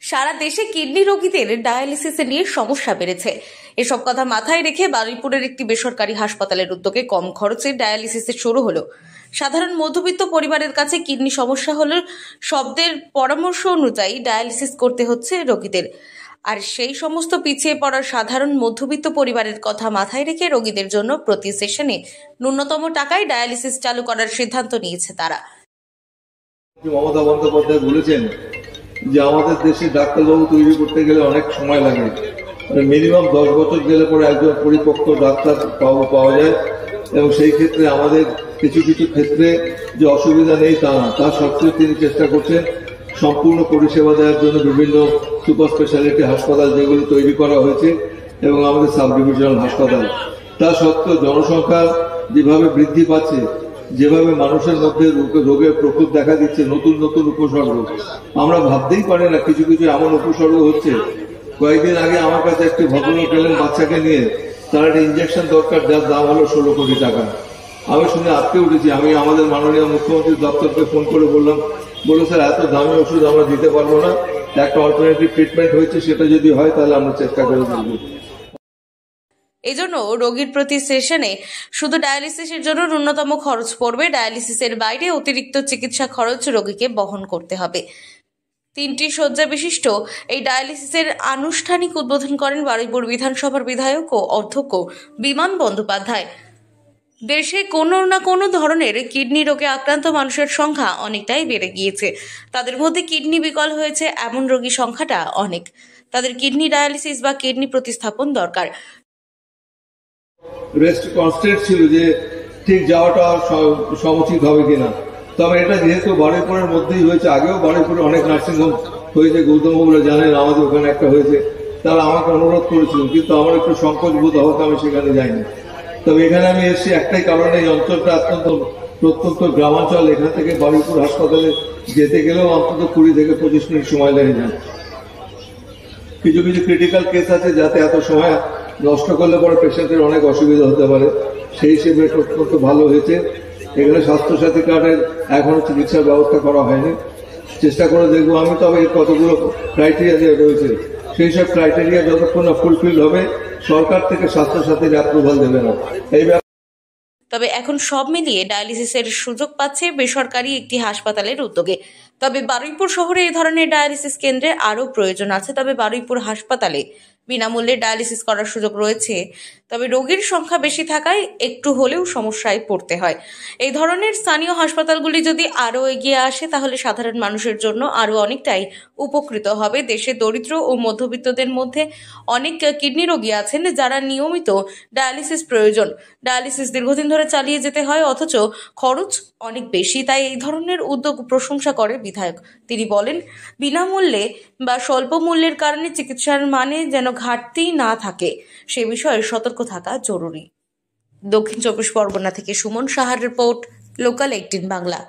সারা দেশে কিডনি রোগীদের ডায়ালিসিস নিয়ে সমস্যা বেড়েছে। এসব কথা মাথায় রেখে বারুইপুরের একটি বেসরকারি হাসপাতালের উদ্যোগে কম খরচে ডায়ালিসিস শুরু হলো। সাধারণ মধ্যবিত্ত পরিবারের কাছে কিডনি সমস্যা হলে শব্দের পরামর্শ অনুযায়ী ডায়ালিসিস করতে হচ্ছে রোগীদের। আর সেই সমস্ত পিছিয়ে পড়া সাধারণ মধ্যবিত্ত পরিবারের কথা মাথায় রেখে রোগীদের জন্য প্রতি সেশনে ন্যূনতম টাকায় ডায়ালিসিস চালু করার সিদ্ধান্ত নিয়েছে তারা। মমতা বন্দ্যোপাধ্যায় বলেছেন যে আমাদের দেশে ডাক্তারবাবু তৈরি করতে গেলে অনেক সময় লাগে, মিনিমাম 10 বছর গেলে পরে একজন পরিপক্ক ডাক্তার পাওয়া যায়। এবং সেই ক্ষেত্রে আমাদের কিছু কিছু ক্ষেত্রে যে অসুবিধা নেই তা না, তা সত্ত্বেও তিনি চেষ্টা করছেন সম্পূর্ণ পরিষেবা দেওয়ার জন্য বিভিন্ন সুপার স্পেশালিটি হাসপাতাল যেগুলো তৈরি করা হয়েছে এবং আমাদের সাব ডিভিশনাল হাসপাতাল। তা সত্ত্বেও জনসংখ্যা যেভাবে বৃদ্ধি পাচ্ছে, যেভাবে মানুষের মধ্যে রোগের প্রকোপ দেখা দিচ্ছে, নতুন নতুন উপসর্গ আমরা ভাবতেই পারি না। কিছু কিছু এমন উপসর্গ হচ্ছে। কয়েকদিন আগে আমার কাছে একটি ভদ্রলোক এলেন বাচ্চাকে নিয়ে, তার একটা ইঞ্জেকশন দরকার, যার দাম হলো 16 কোটি টাকা। আমি শুনে আটকে উঠেছি। আমি আমাদের মাননীয় মুখ্যমন্ত্রীর দপ্তরকে ফোন করে বললো স্যার এত দামি ওষুধ আমরা দিতে পারবো না, একটা অল্টারনেটিভ ট্রিটমেন্ট হয়েছে, সেটা যদি হয় তাহলে আমরা চেষ্টা করে দেখব। এজন্য রোগীর প্রতি সেশনে শুধু ডায়ালিসিসের জন্য ন্যূনতম খরচ পড়বে। ডায়ালিসিসের বাইরে অতিরিক্ত চিকিৎসা খরচ রোগীকে বহন করতে হবে। 3টি শয্যা বিশিষ্ট এই ডায়ালিসিসের আনুষ্ঠানিক উদ্বোধন করেন বারুইপুর বিধানসভার বিধায়ক ও অধ্যক্ষ বিমান বন্দ্যোপাধ্যায়। দেশে কোনো না কোনো ধরনের কিডনি রোগে আক্রান্ত মানুষের সংখ্যা অনেকটাই বেড়ে গিয়েছে। তাদের মধ্যে কিডনি বিকল হয়েছে এমন রোগী সংখ্যাটা অনেক। তাদের কিডনি ডায়ালিসিস বা কিডনি প্রতিস্থাপন দরকার। রেস্ট কনস্ট্যান্ট ছিল যে ঠিক যাওয়াটা সমুচিত হবে কিনা। তবে এটা যেহেতু বারুইপুরের মধ্যেই হয়েছে, আগেও বারুইপুরে অনেক নার্সিংহোম হয়েছে, গৌতমবাবুরা জানেন, আমাদের ওখানে একটা হয়েছে। তারা আমাকে অনুরোধ করেছিল, কিন্তু আমার একটু সংকোচ বোধ হওয়াতে আমি সেখানে যাইনি। তবে এখানে আমি এসেছি একটাই কারণে, এই অঞ্চলটা প্রত্যন্ত গ্রামাঞ্চল। এখান থেকে বারুইপুর হাসপাতালে যেতে গেলেও অন্তত 20 থেকে 25 মিনিট সময় লেগে যায়। কিছু কিছু ক্রিটিক্যাল কেস আছে যাতে এত সময় নষ্ট করলে পরে পেশেন্টের অনেক অসুবিধা হতে পারে। সেই হিসেবে অত্যন্ত ভালো হয়েছে। এখানে স্বাস্থ্যসাথী কার্ডের এখনো চিকিৎসার ব্যবস্থা করা হয়নি, চেষ্টা করে দেখবো আমি। তবে এর কতগুলো ক্রাইটেরিয়া যে রয়েছে, সেই সব ক্রাইটেরিয়া যতক্ষণ না ফুলফিল হবে, সরকার থেকে স্বাস্থ্যসাথীর অ্যাপ্রুভাল দেবে না। তবে এখন সব মিলিয়ে ডায়ালিসিসের সুযোগ পাচ্ছে বেসরকারি একটি হাসপাতালের উদ্যোগে। তবে বারুইপুর শহরে এই ধরনের ডায়ালিসিস কেন্দ্রের আরও প্রয়োজন আছে। তবে বারুইপুর হাসপাতালে বিনামূল্যে ডায়ালিসিস করার সুযোগ রয়েছে। তবে রোগীর সংখ্যা বেশি থাকায় একটু হলেও সমস্যায় পড়তে হয়। এই ধরনের স্থানীয় হাসপাতালগুলি যদি আরও এগিয়ে আসে তাহলে সাধারণ মানুষের জন্য আরও অনেকটাই উপকৃত হবে। দেশে দরিদ্র ও মধ্যবিত্তদের মধ্যে অনেক কিডনি রোগী আছেন যারা নিয়মিত ডায়ালিসিস প্রয়োজন। ডায়ালিসিস দীর্ঘদিন ধরে চালিয়ে যেতে হয়, অথচ খরচ অনেক বেশি। তাই এই ধরনের উদ্যোগ প্রশংসা করে বিধায়ক। তিনি বলেন, বিনামূল্যে বা স্বল্প মূল্যের কারণে চিকিৎসার মানে যেন ঘাটতি না থাকে, সে বিষয়ে সতর্ক থাকা জরুরি। দক্ষিণ 24 পরগনা থেকে সুমন সাহার রিপোর্ট, লোকাল 18 বাংলা।